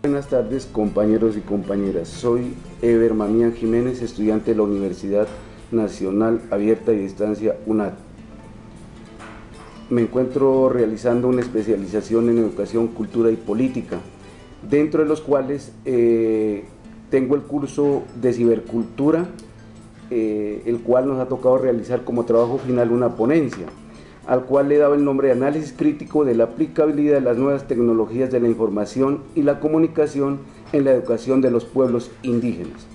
Buenas tardes, compañeros y compañeras. Soy Eber Mamián Jiménez, estudiante de la Universidad Nacional Abierta y Distancia UNAD. Me encuentro realizando una especialización en Educación, Cultura y Política, dentro de los cuales tengo el curso de Cibercultura, el cual nos ha tocado realizar como trabajo final una ponencia, al cual le he dado el nombre de Análisis Crítico de la aplicabilidad de las nuevas tecnologías de la información y la comunicación en la educación de los pueblos indígenas.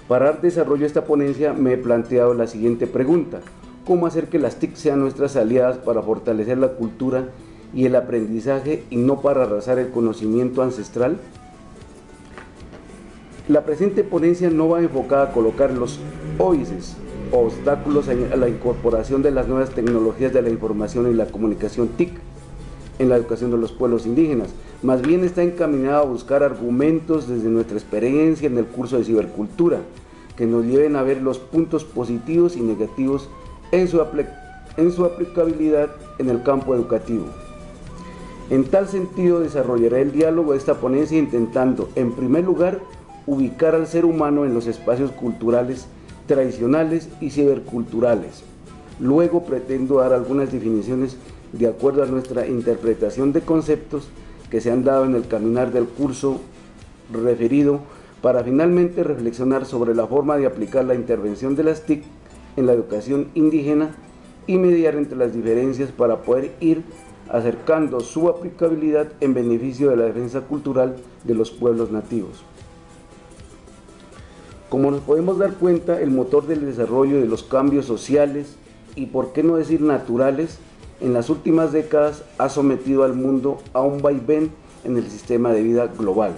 Para dar desarrollo a esta ponencia me he planteado la siguiente pregunta: ¿cómo hacer que las TIC sean nuestras aliadas para fortalecer la cultura y el aprendizaje y no para arrasar el conocimiento ancestral? La presente ponencia no va enfocada a colocar los óbices, obstáculos a la incorporación de las nuevas tecnologías de la información y la comunicación TIC en la educación de los pueblos indígenas. Más bien está encaminada a buscar argumentos desde nuestra experiencia en el curso de Cibercultura, que nos lleven a ver los puntos positivos y negativos en su aplicabilidad en el campo educativo. En tal sentido, desarrollaré el diálogo de esta ponencia intentando, en primer lugar, ubicar al ser humano en los espacios culturales tradicionales y ciberculturales. Luego pretendo dar algunas definiciones de acuerdo a nuestra interpretación de conceptos que se han dado en el caminar del curso referido, para finalmente reflexionar sobre la forma de aplicar la intervención de las TIC en la educación indígena y mediar entre las diferencias para poder ir acercando su aplicabilidad en beneficio de la defensa cultural de los pueblos nativos. Como nos podemos dar cuenta, el motor del desarrollo de los cambios sociales y, por qué no decir naturales, en las últimas décadas ha sometido al mundo a un vaivén en el sistema de vida global.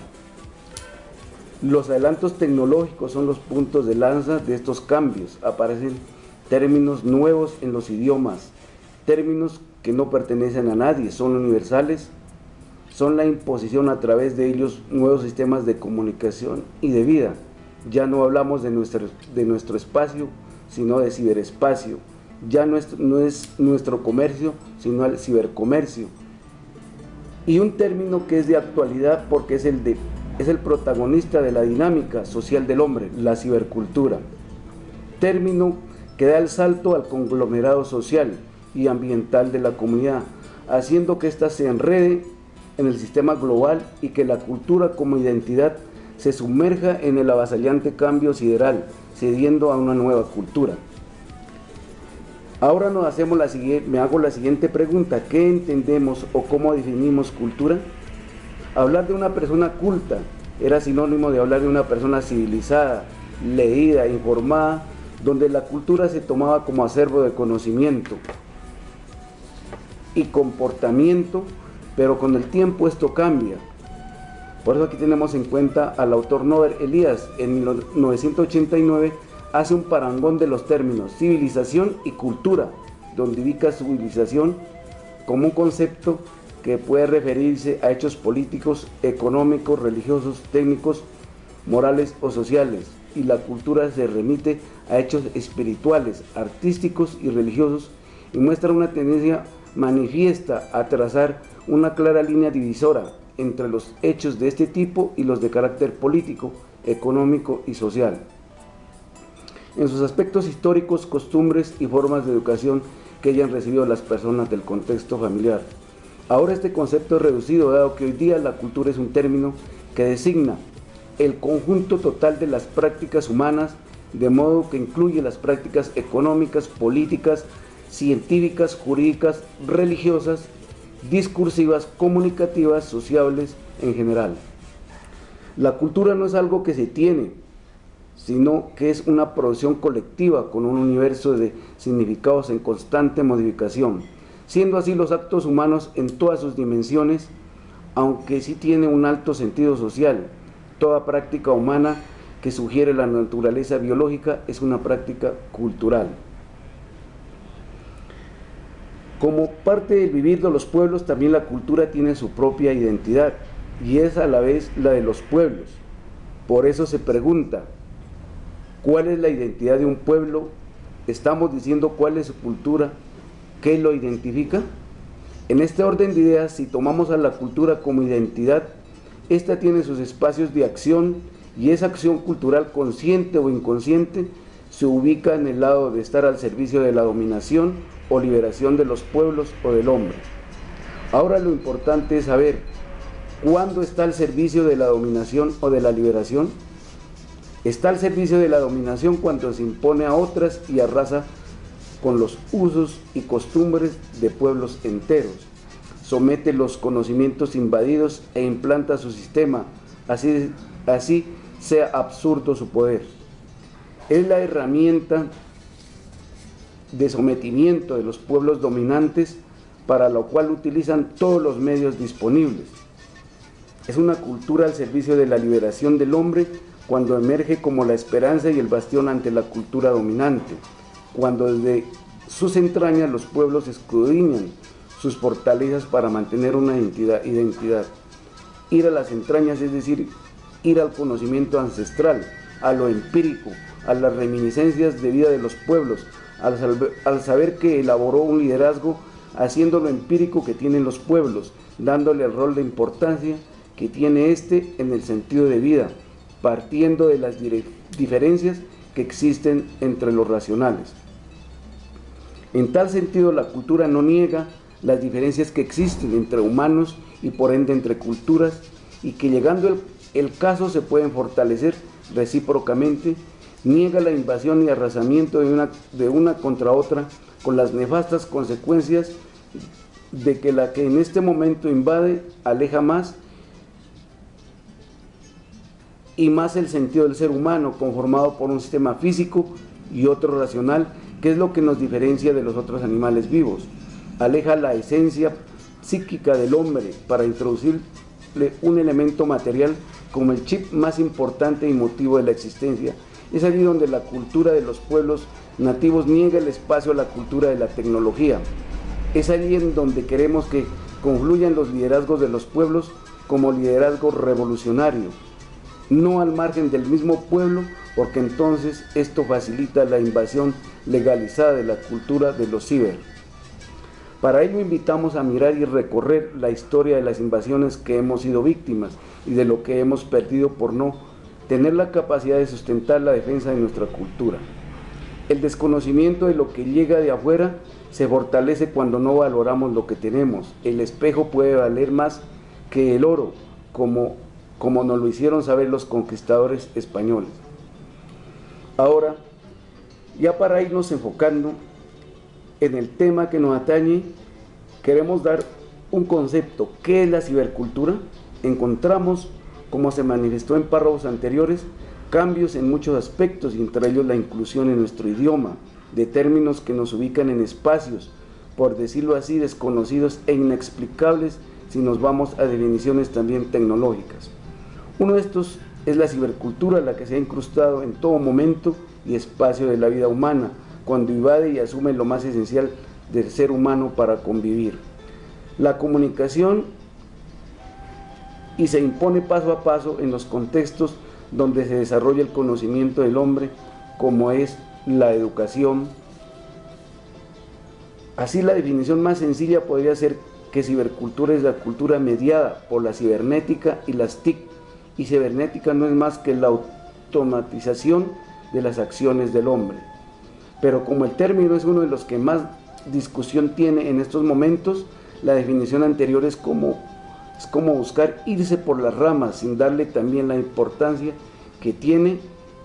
Los adelantos tecnológicos son los puntos de lanza de estos cambios. Aparecen términos nuevos en los idiomas, términos que no pertenecen a nadie, son universales, son la imposición a través de ellos nuevos sistemas de comunicación y de vida. Ya no hablamos de nuestro espacio, sino de ciberespacio. Ya no es nuestro comercio, sino el cibercomercio. Y un término que es de actualidad porque es el protagonista de la dinámica social del hombre, la cibercultura. Término que da el salto al conglomerado social y ambiental de la comunidad, haciendo que ésta se enrede en el sistema global y que la cultura como identidad se sumerja en el avasallante cambio sideral, cediendo a una nueva cultura. Ahora me hago la siguiente pregunta: ¿qué entendemos o cómo definimos cultura? Hablar de una persona culta era sinónimo de hablar de una persona civilizada, leída, informada, donde la cultura se tomaba como acervo de conocimiento y comportamiento, pero con el tiempo esto cambia. Por eso aquí tenemos en cuenta al autor Norbert Elias. En 1989 hace un parangón de los términos civilización y cultura, donde ubica civilización como un concepto que puede referirse a hechos políticos, económicos, religiosos, técnicos, morales o sociales, y la cultura se remite a hechos espirituales, artísticos y religiosos, y muestra una tendencia manifiesta a trazar una clara línea divisora entre los hechos de este tipo y los de carácter político, económico y social. En sus aspectos históricos, costumbres y formas de educación que hayan recibido las personas del contexto familiar. Ahora este concepto es reducido, dado que hoy día la cultura es un término que designa el conjunto total de las prácticas humanas, de modo que incluye las prácticas económicas, políticas, científicas, jurídicas, religiosas, discursivas, comunicativas, sociables en general. La cultura no es algo que se tiene, sino que es una producción colectiva con un universo de significados en constante modificación, siendo así los actos humanos en todas sus dimensiones, aunque sí tiene un alto sentido social. Toda práctica humana que sugiere la naturaleza biológica es una práctica cultural. Como parte del vivir de los pueblos, también la cultura tiene su propia identidad y es a la vez la de los pueblos. Por eso se pregunta: ¿cuál es la identidad de un pueblo? ¿Estamos diciendo cuál es su cultura? ¿Qué lo identifica? En este orden de ideas, si tomamos a la cultura como identidad, Esta tiene sus espacios de acción y esa acción cultural, consciente o inconsciente, se ubica en el lado de estar al servicio de la dominación o liberación de los pueblos o del hombre. Ahora lo importante es saber cuándo está al servicio de la dominación o de la liberación. Está al servicio de la dominación cuando se impone a otras y arrasa con los usos y costumbres de pueblos enteros. Somete los conocimientos invadidos e implanta su sistema, así sea absurdo su poder. Es la herramienta de sometimiento de los pueblos dominantes, para lo cual utilizan todos los medios disponibles. Es una cultura al servicio de la liberación del hombre cuando emerge como la esperanza y el bastión ante la cultura dominante, cuando desde sus entrañas los pueblos escudriñan sus fortalezas para mantener una identidad. Ir a las entrañas, es decir, ir al conocimiento ancestral, a lo empírico, a las reminiscencias de vida de los pueblos, al saber que elaboró un liderazgo haciendo lo empírico que tienen los pueblos, dándole el rol de importancia que tiene este en el sentido de vida, partiendo de las diferencias que existen entre los racionales. En tal sentido, la cultura no niega las diferencias que existen entre humanos y por ende entre culturas, y que llegando el caso se pueden fortalecer recíprocamente. Niega la invasión y arrasamiento de una contra otra, con las nefastas consecuencias de que la que en este momento invade aleja más y más el sentido del ser humano, conformado por un sistema físico y otro racional, que es lo que nos diferencia de los otros animales vivos. Aleja la esencia psíquica del hombre para introducirle un elemento material como el chip más importante y motivo de la existencia. Es allí donde la cultura de los pueblos nativos niega el espacio a la cultura de la tecnología. Es allí en donde queremos que confluyan los liderazgos de los pueblos como liderazgo revolucionario, no al margen del mismo pueblo, porque entonces esto facilita la invasión legalizada de la cultura de los ciber. Para ello invitamos a mirar y recorrer la historia de las invasiones que hemos sido víctimas y de lo que hemos perdido por no tener la capacidad de sustentar la defensa de nuestra cultura. El desconocimiento de lo que llega de afuera se fortalece cuando no valoramos lo que tenemos. El espejo puede valer más que el oro, como nos lo hicieron saber los conquistadores españoles. Ahora, ya para irnos enfocando en el tema que nos atañe, queremos dar un concepto. ¿Qué es la cibercultura? Encontramos, como se manifestó en párrafos anteriores, cambios en muchos aspectos, y entre ellos la inclusión en nuestro idioma de términos que nos ubican en espacios, por decirlo así, desconocidos e inexplicables si nos vamos a definiciones también tecnológicas. Uno de estos es la cibercultura, la que se ha incrustado en todo momento y espacio de la vida humana, cuando invade y asume lo más esencial del ser humano para convivir: la comunicación, y se impone paso a paso en los contextos donde se desarrolla el conocimiento del hombre, como es la educación. Así, la definición más sencilla podría ser que cibercultura es la cultura mediada por la cibernética y las TIC, y cibernética no es más que la automatización de las acciones del hombre. Pero como el término es uno de los que más discusión tiene en estos momentos, la definición anterior es como buscar irse por las ramas sin darle también la importancia que tiene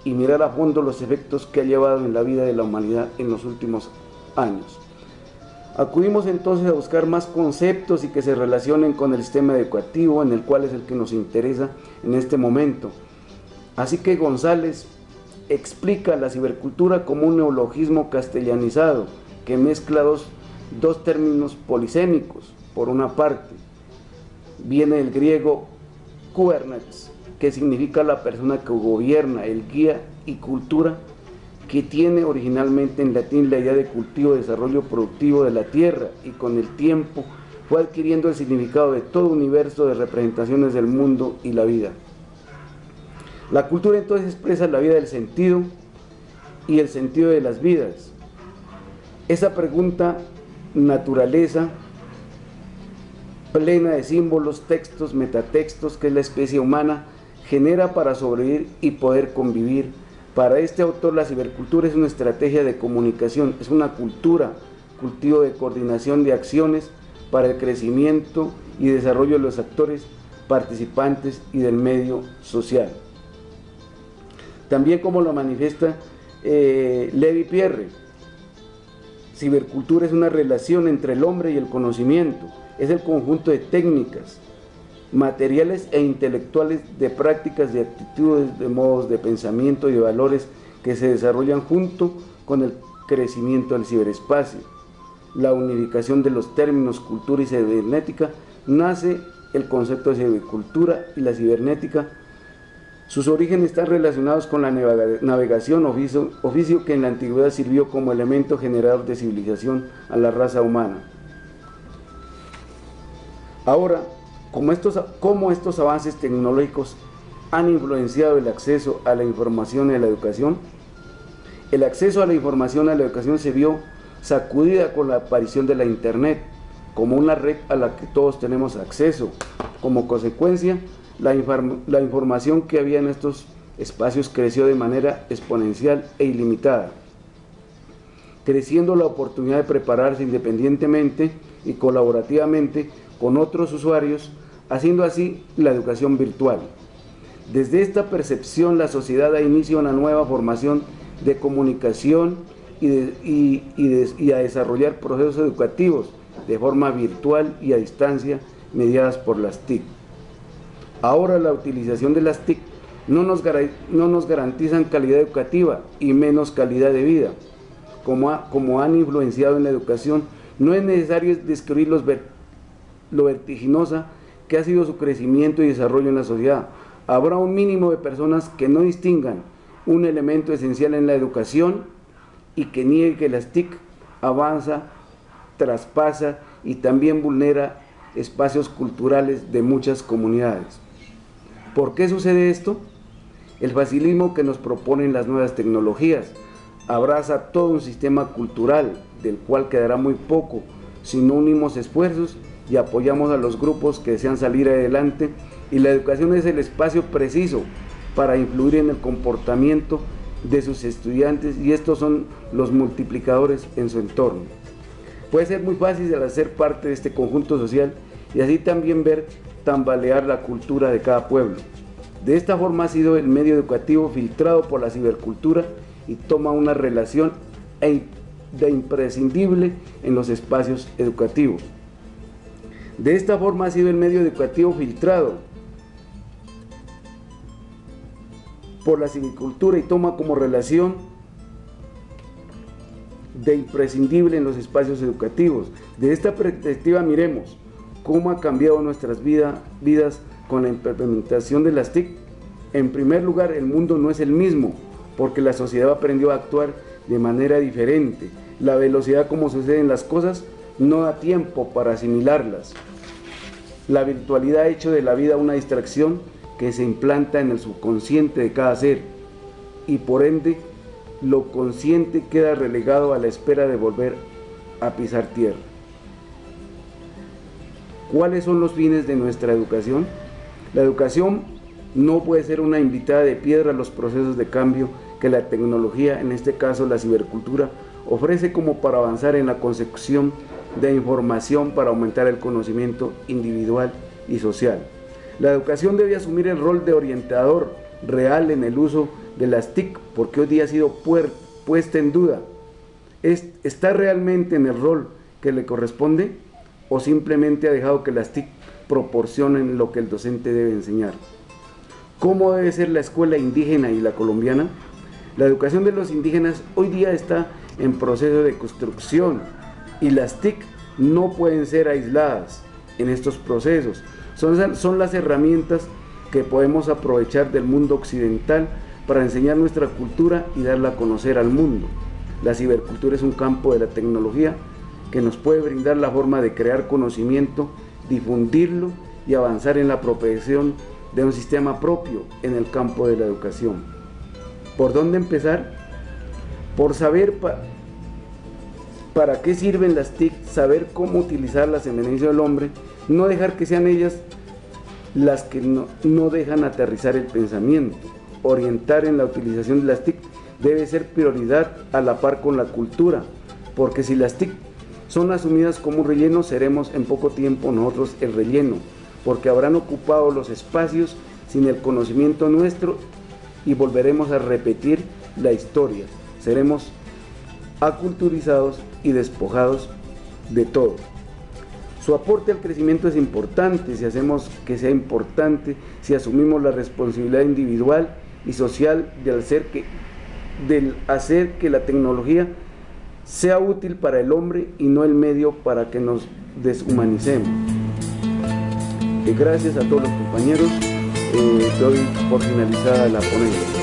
y mirar a fondo los efectos que ha llevado en la vida de la humanidad en los últimos años. Acudimos entonces a buscar más conceptos y que se relacionen con el sistema educativo, en el cual es el que nos interesa en este momento. Así que González explica la cibercultura como un neologismo castellanizado que mezcla dos términos polisémicos. Por una parte, viene del griego kubernetes, que significa la persona que gobierna, el guía, y cultura, que tiene originalmente en latín la idea de cultivo, desarrollo productivo de la tierra, y con el tiempo fue adquiriendo el significado de todo universo de representaciones del mundo y la vida. La cultura entonces expresa la vida del sentido y el sentido de las vidas. Esa pregunta, naturaleza, plena de símbolos, textos, metatextos, que es la especie humana genera para sobrevivir y poder convivir. Para este autor, la cibercultura es una estrategia de comunicación, es una cultura, cultivo de coordinación de acciones para el crecimiento y desarrollo de los actores participantes y del medio social. También, como lo manifiesta Lévi-Pierre, cibercultura es una relación entre el hombre y el conocimiento, es el conjunto de técnicas, materiales e intelectuales, de prácticas, de actitudes, de modos de pensamiento y de valores que se desarrollan junto con el crecimiento del ciberespacio. La unificación de los términos cultura y cibernética, nace el concepto de cibercultura y la cibernética. Sus orígenes están relacionados con la navegación, oficio que en la antigüedad sirvió como elemento generador de civilización a la raza humana. Ahora, ¿cómo estos avances tecnológicos han influenciado el acceso a la información y a la educación? El acceso a la información y a la educación se vio sacudida con la aparición de la Internet, como una red a la que todos tenemos acceso. Como consecuencia, la información que había en estos espacios creció de manera exponencial e ilimitada, creciendo la oportunidad de prepararse independientemente y colaborativamente con otros usuarios, haciendo así la educación virtual. Desde esta percepción, la sociedad da inicio a una nueva formación de comunicación y a desarrollar procesos educativos de forma virtual y a distancia, mediadas por las TIC. Ahora, la utilización de las TIC no nos garantizan calidad educativa y menos calidad de vida. Como han influenciado en la educación, no es necesario describir lo vertiginosa que ha sido su crecimiento y desarrollo en la sociedad. Habrá un mínimo de personas que no distingan un elemento esencial en la educación y que niegue que las TIC avanza, traspasa y también vulnera espacios culturales de muchas comunidades. ¿Por qué sucede esto? El facilismo que nos proponen las nuevas tecnologías abraza todo un sistema cultural del cual quedará muy poco si no unimos esfuerzos y apoyamos a los grupos que desean salir adelante, y la educación es el espacio preciso para influir en el comportamiento de sus estudiantes, y estos son los multiplicadores en su entorno. Puede ser muy fácil hacer parte de este conjunto social y así también ver tambalear la cultura de cada pueblo. De esta forma ha sido el medio educativo filtrado por la cibercultura y toma una relación de imprescindible en los espacios educativos. De esta forma ha sido el medio educativo filtrado por la cibercultura y toma como relación de imprescindible en los espacios educativos. De esta perspectiva, miremos cómo ha cambiado nuestras vidas con la implementación de las TIC. En primer lugar, el mundo no es el mismo, porque la sociedad aprendió a actuar de manera diferente. La velocidad como suceden las cosas no da tiempo para asimilarlas. La virtualidad ha hecho de la vida una distracción que se implanta en el subconsciente de cada ser, y por ende lo consciente queda relegado a la espera de volver a pisar tierra. ¿Cuáles son los fines de nuestra educación? La educación no puede ser una invitada de piedra a los procesos de cambio que la tecnología, en este caso la cibercultura, ofrece como para avanzar en la consecución de información para aumentar el conocimiento individual y social. La educación debe asumir el rol de orientador real en el uso de las TIC, porque hoy día ha sido puesta en duda. ¿Está realmente en el rol que le corresponde o simplemente ha dejado que las TIC proporcionen lo que el docente debe enseñar? ¿Cómo debe ser la escuela indígena y la colombiana? La educación de los indígenas hoy día está en proceso de construcción y las TIC no pueden ser aisladas en estos procesos. Son las herramientas que podemos aprovechar del mundo occidental para enseñar nuestra cultura y darla a conocer al mundo. La cibercultura es un campo de la tecnología que nos puede brindar la forma de crear conocimiento, difundirlo y avanzar en la apropiación de un sistema propio en el campo de la educación. ¿Por dónde empezar? Por saber ¿Para qué sirven las TIC? Saber cómo utilizarlas en beneficio del hombre, no dejar que sean ellas las que no dejan aterrizar el pensamiento. Orientar en la utilización de las TIC debe ser prioridad a la par con la cultura, porque si las TIC son asumidas como un relleno, seremos en poco tiempo nosotros el relleno, porque habrán ocupado los espacios sin el conocimiento nuestro y volveremos a repetir la historia. Seremos aculturizados y despojados de todo. Su aporte al crecimiento es importante si hacemos que sea importante, si asumimos la responsabilidad individual y social del hacer que la tecnología sea útil para el hombre y no el medio para que nos deshumanicemos. Gracias a todos los compañeros, doy por finalizada la ponencia.